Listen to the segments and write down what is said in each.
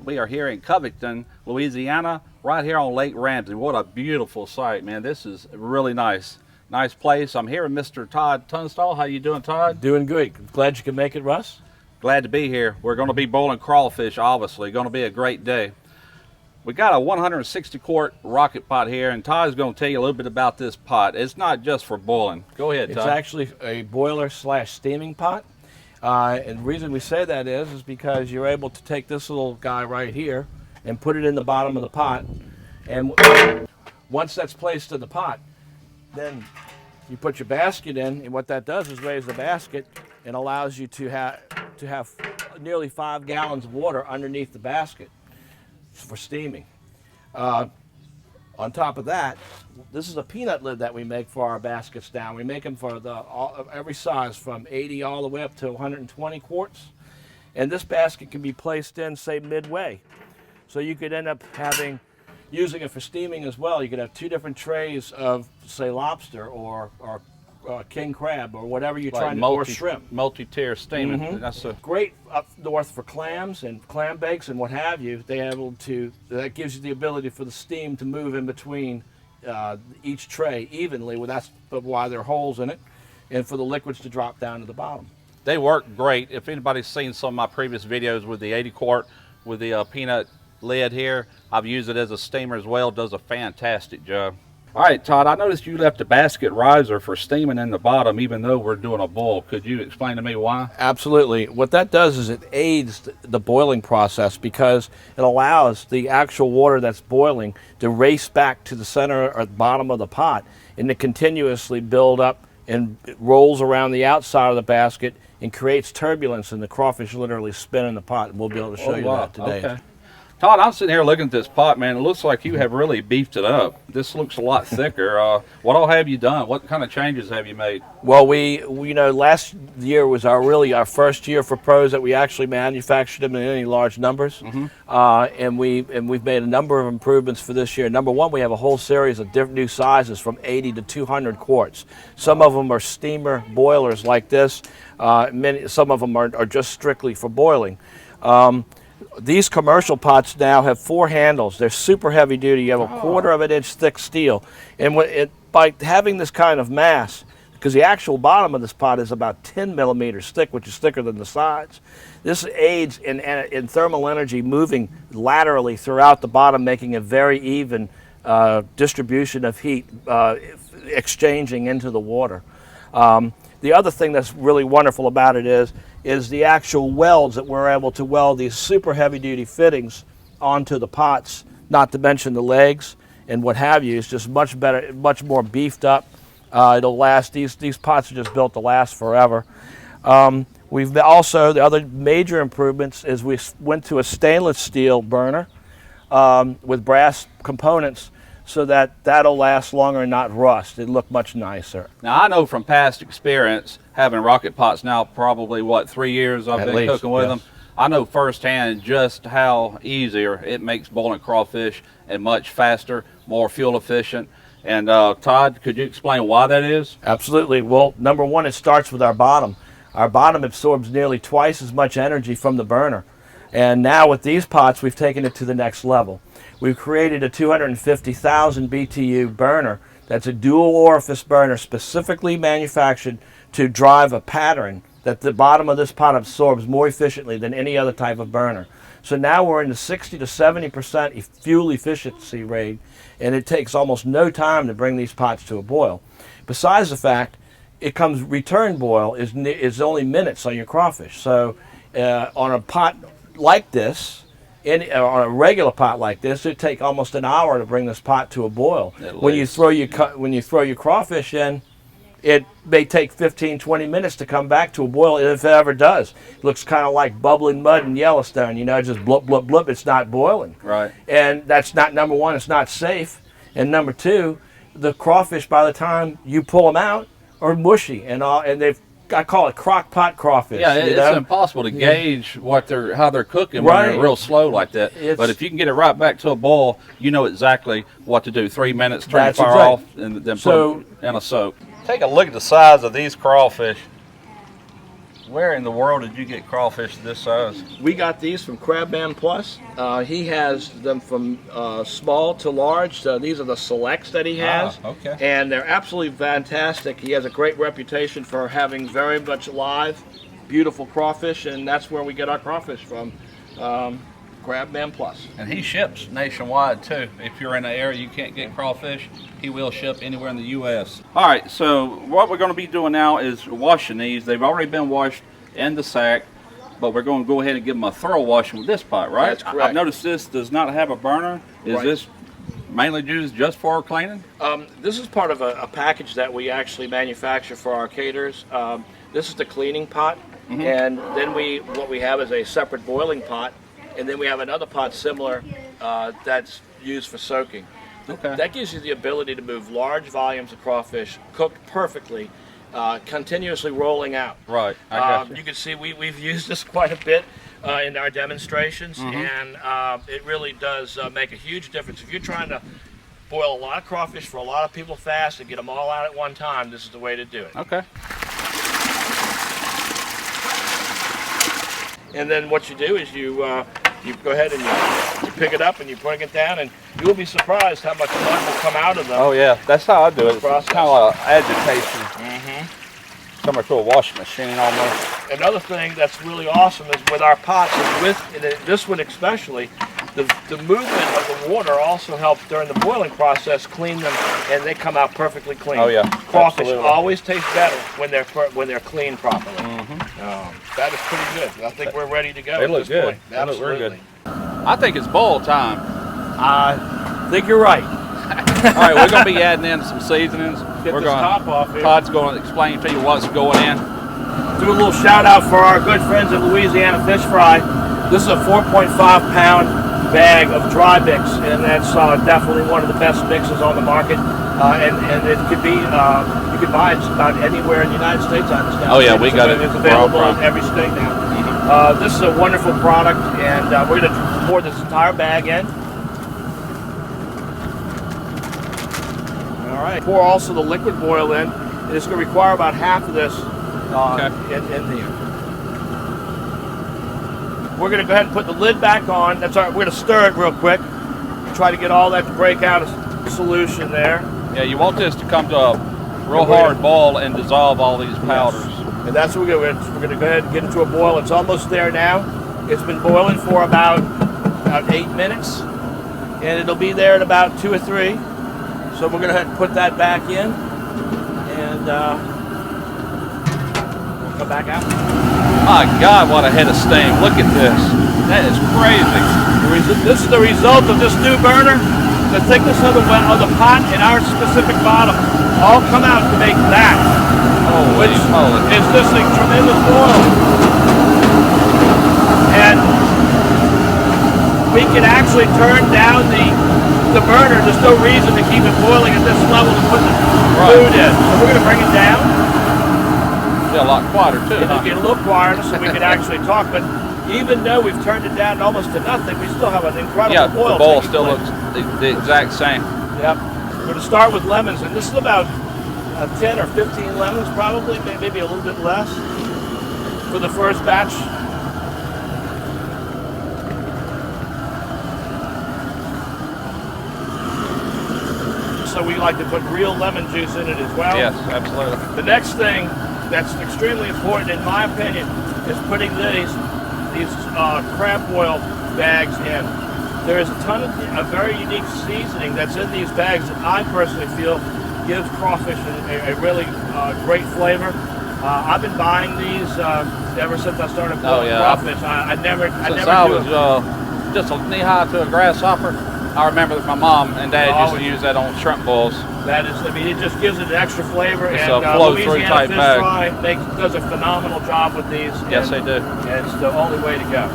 We are here in Covington, Louisiana, right here on Lake Ramsey. What a beautiful site, man. This is really nice. Nice place. I'm here with Mr. Todd Tunstall. How you doing, Todd? Doing good. Glad you could make it, Russ. Glad to be here. We're going to be boiling crawfish, obviously. Going to be a great day. We got a 160 quart rocket pot here, and Todd's going to tell you a little bit about this pot. It's not just for boiling. Go ahead, Todd. It's actually a boiler / steaming pot. And the reason we say that is because you're able to take this little guy right here and put it in the bottom of the pot. And once that's placed in the pot, then you put your basket in, and what that does is raise the basket and allows you to have nearly 5 gallons of water underneath the basket for steaming. On top of that, this is a peanut lid that we make for our baskets now. We make them for every size from 80 all the way up to 120 quarts. And this basket can be placed in, say, midway. So you could end up using it for steaming as well. You could have 2 different trays of, say, lobster or king crab or whatever you're trying to, or shrimp. Multi-tier steaming. Mm-hmm. That's great up north for clams and clam bakes and what have you. That gives you the ability for the steam to move in between each tray evenly. That's why there are holes in it, and for the liquids to drop down to the bottom. They work great. If anybody's seen some of my previous videos with the 80 quart with the peanut lid here, I've used it as a steamer as well. It does a fantastic job. All right, Todd, I noticed you left the basket riser for steaming in the bottom even though we're doing a boil. Could you explain to me why? Absolutely. What that does is it aids the boiling process because it allows the actual water that's boiling to race back to the center or bottom of the pot and to continuously build up, and it rolls around the outside of the basket and creates turbulence, and the crawfish literally spin in the pot, and we'll be able to show you that today. Okay. Todd, I'm sitting here looking at this pot, man. It looks like you have really beefed it up. This looks a lot thicker. What all have you done? What kind of changes have you made? Well, we last year was our first year for pros that we actually manufactured them in any large numbers, and we've made a number of improvements for this year. Number one, we have a whole series of different new sizes from 80 to 200 quarts. Some of them are steamer boilers like this. Some of them are just strictly for boiling. These commercial pots now have 4 handles. They're super heavy duty. You have a 1/4 of an inch thick steel. And by having this kind of mass, because the actual bottom of this pot is about 10 millimeters thick, which is thicker than the sides, this aids in thermal energy moving laterally throughout the bottom, making a very even distribution of heat exchanging into the water. The other thing that's really wonderful about it is the actual welds that we're able to weld these super heavy duty fittings onto the pots, not to mention the legs and what have you. It's just much better, much more beefed up. It'll last, these pots are just built to last forever. We've also, the other major improvements is we went to a stainless steel burner with brass components, so that'll last longer and not rust. It'll look much nicer. Now, I know from past experience, having rocket pots now probably, 3 years I've been cooking with them. I know firsthand just how easier it makes boiling crawfish and much faster, more fuel efficient. And Todd, could you explain why that is? Absolutely. Well, number one, it starts with our bottom. Our bottom absorbs nearly twice as much energy from the burner. And now with these pots, we've taken it to the next level. We've created a 250,000 BTU burner that's a dual orifice burner specifically manufactured to drive a pattern that the bottom of this pot absorbs more efficiently than any other type of burner. So now we're in the 60 to 70% fuel efficiency rate, and it takes almost no time to bring these pots to a boil. Besides the fact, return boil is only minutes on your crawfish. So on a pot like this, on a regular pot like this, it'd take almost an hour to bring this pot to a boil. When you throw your crawfish in, it may take 15-20 minutes to come back to a boil, if it ever does. It looks kind of like bubbling mud in Yellowstone, just blub, blub, blub. It's not boiling. Right. And that's not, number one, it's not safe. And number two, the crawfish, by the time you pull them out, are mushy and I call it crock pot crawfish. Yeah, it's impossible to gauge how they're cooking when they're real slow like that. But if you can get it right back to a boil, you know exactly what to do. 3 minutes, turn the fire off, and then put it in a soak. Take a look at the size of these crawfish. Where in the world did you get crawfish this size? We got these from Crabman Plus. He has them from small to large. These are the selects that he has. Okay. And they're absolutely fantastic. He has a great reputation for having very much live, beautiful crawfish, and that's where we get our crawfish from. Crabman Plus. And he ships nationwide too. If you're in an area you can't get crawfish, he will ship anywhere in the U.S. All right, so what we're going to be doing now is washing these. They've already been washed in the sack, but we're going to go ahead and give them a thorough washing with this pot, right? That's correct. I've noticed this does not have a burner. Is this mainly used just for cleaning? This is part of a package that we actually manufacture for our caterers. This is the cleaning pot, and then what we have is a separate boiling pot. And then we have another pot similar that's used for soaking. Okay. That gives you the ability to move large volumes of crawfish, cooked perfectly, continuously rolling out. Right. I got you. You can see we've used this quite a bit in our demonstrations, and it really does make a huge difference. If you're trying to boil a lot of crawfish for a lot of people fast and get them all out at one time, this is the way to do it. Okay. And then what you do is you go ahead and you pick it up and you put it down, and you'll be surprised how much mud will come out of them. Oh yeah, that's how I do it. It's Process. kind of like agitation. Similar to a washing machine almost. Another thing that's really awesome is with our pots, and this one especially, the movement of the water also helps during the boiling process clean them, and they come out perfectly clean. Oh yeah, Crawfish absolutely. always taste better when they're cleaned properly. That is pretty good. I think we're ready to go. They at look this good. point. They look very good. Absolutely. I think it's boil time. I think you're right. All right, we're going to be adding in some seasonings. Get We're this top off here. Todd's going to explain to you what's going in. Do a little shout out for our good friends at Louisiana Fish Fry. This is a 4.5-pound bag of dry mix, and that's definitely one of the best mixes on the market. And it could be, you can buy it about anywhere in the United States, I understand. Oh yeah, we got it. It's available in every state now. This is a wonderful product, and we're going to pour this entire bag in. All right. Pour also the liquid boil in. And it's going to require about half of this in here. We're going to go ahead and put the lid back on. That's all right. We're going to stir it real quick. Try to get all that to break out a solution there. Yeah, you want this to come to a real hard boil and dissolve all these powders. Yes. And that's what we're going to go ahead and get it to a boil. It's almost there now. It's been boiling for about 8 minutes, and it'll be there in about 2 or 3. So we're going to go ahead and put that back in, and we'll come back out. My God, what a head of steam. Look at this. That is crazy. This is the result of this new burner. The thickness of the pot and our specific bottom all come out to make that, which is just a tremendous boil. And we can actually turn down the burner. There's no reason to keep it boiling at this level to put the food in. So we're going to bring it down. Get a lot quieter too. It'll get a little quieter so we can actually talk. But even though we've turned it down almost to nothing, we still have an incredible boil. The boil still looks the exact same. Yep. We're going to start with lemons, and this is about 10 or 15 lemons, probably, maybe a little bit less for the first batch. So we like to put real lemon juice in it as well. Yes, absolutely. The next thing that's extremely important, in my opinion, is putting these crab boil bags in. There is a ton of very unique seasoning that's in these bags that I personally feel gives crawfish a really great flavor. I've been buying these ever since I started boiling crawfish. I never was just a knee-high to a grasshopper. I remember that my mom and dad used to use that on shrimp boils. That is, I mean, it just gives it an extra flavor. It's and a flow-through type bag. Fry does a phenomenal job with these. Yes, they do. And it's the only way to go.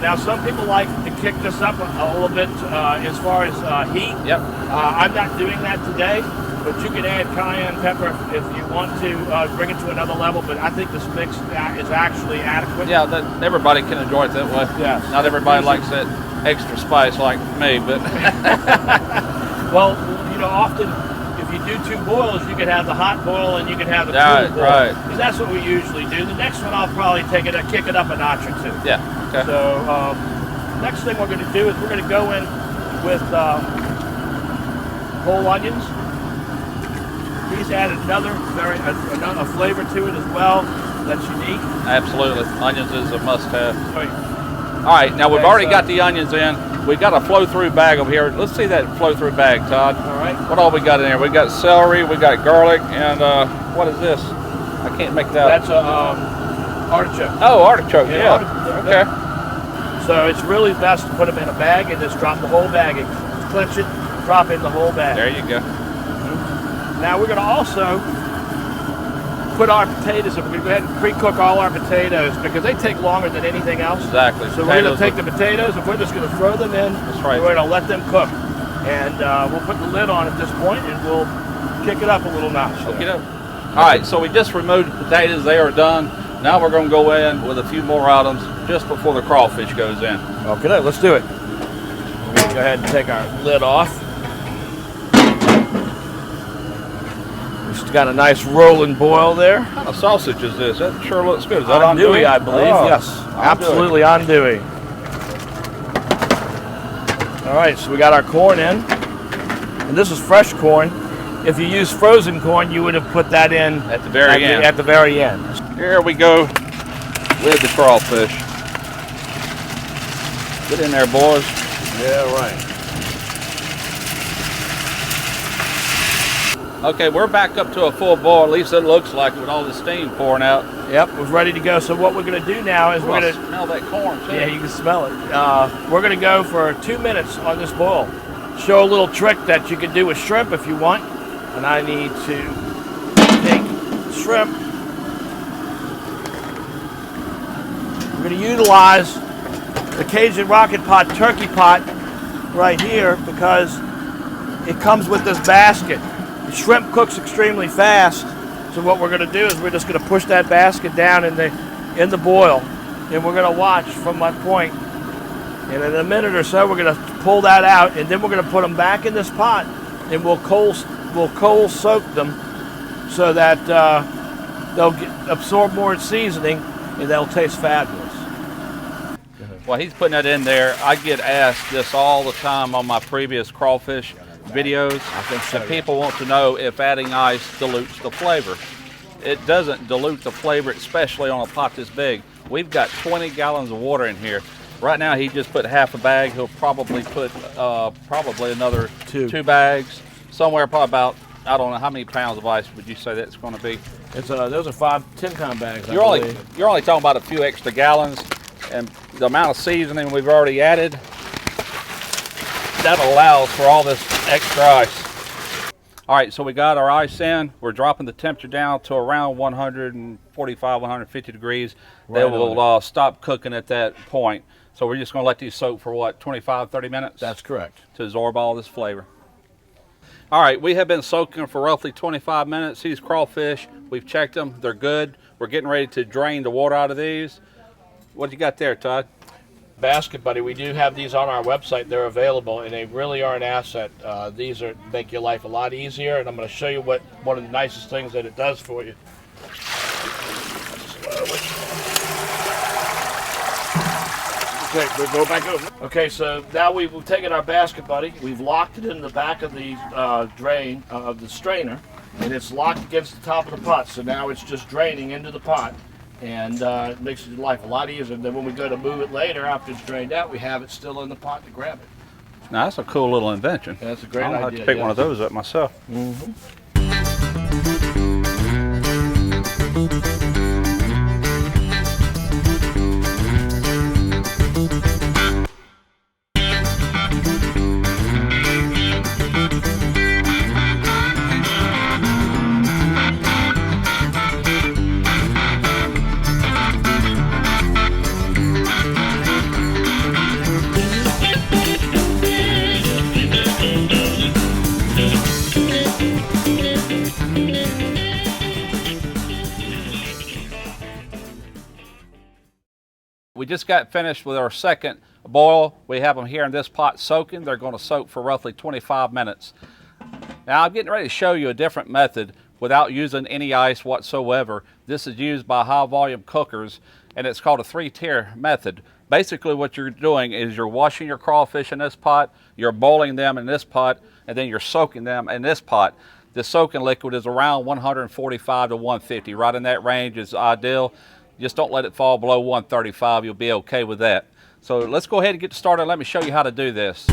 Now, some people like to kick this up a little bit as far as heat. Yep. I'm not doing that today, but you can add cayenne pepper if you want to bring it to another level. But I think this mix is actually adequate. Yeah, everybody can enjoy it that way. Yes. Not everybody likes that extra spice like me, but well, often if if you do 2 boils, you can have the hot boil and you can have the cool boil. Right. Because that's what we usually do. The next one, I'll probably kick it up a notch or 2. Yeah. Okay. So next thing we're going to do is we're going to go in with whole onions. He's added another flavor to it as well that's unique. Absolutely. Onions is a must-have. Right. All right, now we've already got the onions in. We've got a flow-through bag over here. Let's see that flow-through bag, Todd. All right. What all we got in there? We got celery, we got garlic, and what is this? I can't make that. That's artichoke. Oh, artichoke. Yeah. Okay. So it's really best to put them in a bag and just drop the whole bag in. Clench it, drop in the whole bag. There you go. Now we're going to also put our potatoes in. We're going to go ahead and pre-cook all our potatoes because they take longer than anything else. Exactly. So we're going to take the potatoes and we're just going to throw them in. That's right. We're going to let them cook. And we'll put the lid on at this point and we'll kick it up a little notch. Okay. All right, so we just removed the potatoes. They are done. Now we're going to go in with a few more items just before the crawfish goes in. Okay, let's do it. We're going to go ahead and take our lid off. It's got a nice rolling boil there. What kind of sausage is this? That sure looks good. Is that andouille, I believe. Oh, yes, absolutely andouille. All right, so we got our corn in. And this is fresh corn. If you use frozen corn, you would have put that in at the very end. At the very end. Here we go with the crawfish. Get in there, boys. Yeah, right. Okay, we're back up to a full boil. At least it looks like with all the steam pouring out. Yep, we're ready to go. So what we're going to do now is we're going to smell that corn too. Yeah, you can smell it. We're going to go for 2 minutes on this boil. Show a little trick that you can do with shrimp if you want. And I need to take shrimp. We're going to utilize the Cajun Rocket Pot turkey pot right here because it comes with this basket. The shrimp cooks extremely fast, so what we're going to do is we're just going to push that basket down in the boil, and we're going to watch from my point. And in a minute or so, we're going to pull that out, and then we're going to put them back in this pot, and we'll cold soak them so that they'll absorb more seasoning, and they'll taste fabulous. Well, he's putting that in there. I get asked this all the time on my previous crawfish videos. I think so. And people want to know if adding ice dilutes the flavor. It doesn't dilute the flavor, especially on a pot this big. We've got 20 gallons of water in here. Right now, he just put half a bag. He'll probably put probably another two bags, somewhere probably about, I don't know, how many pounds of ice would you say that's going to be? It's those are 5 10-pound bags. You're only talking about a few extra gallons, and the amount of seasoning we've already added, that allows for all this extra ice. All right, so we got our ice in. We're dropping the temperature down to around 145, 150 degrees. They will stop cooking at that point. So we're just going to let these soak for what, 25, 30 minutes? That's correct. To absorb all this flavor. All right, we have been soaking for roughly 25 minutes. These crawfish, we've checked them. They're good. We're getting ready to drain the water out of these. What you got there, Todd? Basket Buddy. We do have these on our website. They're available, and they really are an asset. These make your life a lot easier, and I'm going to show you what one of the nicest things that it does for you. Okay, we'll go back over. Okay, so now we've taken our Basket Buddy. We've locked it in the back of the drain of the strainer, and it's locked against the top of the pot. So now it's just draining into the pot. And it makes your life a lot easier. And then when we go to move it later, after it's drained out, we have it still in the pot to grab it. Now, that's a cool little invention. Yeah, that's a great idea. I'll have to pick one of those up myself. Mm-hmm. We just got finished with our second boil. We have them here in this pot soaking. They're going to soak for roughly 25 minutes. Now I'm getting ready to show you a different method without using any ice whatsoever. This is used by high volume cookers, and it's called a 3-tier method. Basically what you're doing is you're washing your crawfish in this pot, you're boiling them in this pot, and then you're soaking them in this pot. The soaking liquid is around 145 to 150. Right in that range is ideal. Just don't let it fall below 135. You'll be okay with that. So let's go ahead and get started. Let me show you how to do this.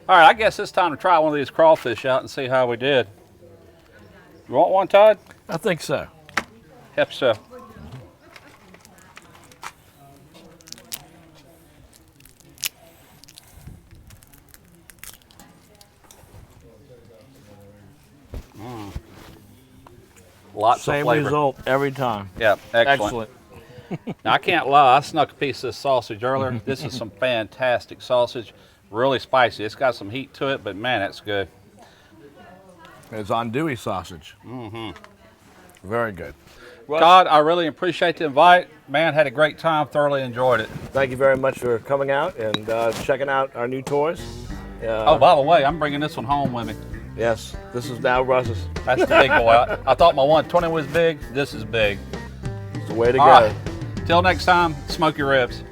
All right, I guess it's time to try one of these crawfish out and see how we did. You want one, Todd? I think so. Yep, so. Lots Same of flavor. result every time. Yeah, excellent. Excellent. Now, I can't lie, I snuck a piece of this sausage earlier. This is some fantastic sausage. Really spicy. It's got some heat to it, but man, that's good. It's andouille sausage. Very good. Well, Todd, I really appreciate the invite. Man, had a great time, thoroughly enjoyed it. thank you very much for coming out and checking out our new toys. Oh, by the way, I'm bringing this one home with me. Yes, this is now Russ's. That's the big boy. I thought my 120 was big. This is big. It's the way to All go. right. Till next time, smoke your ribs.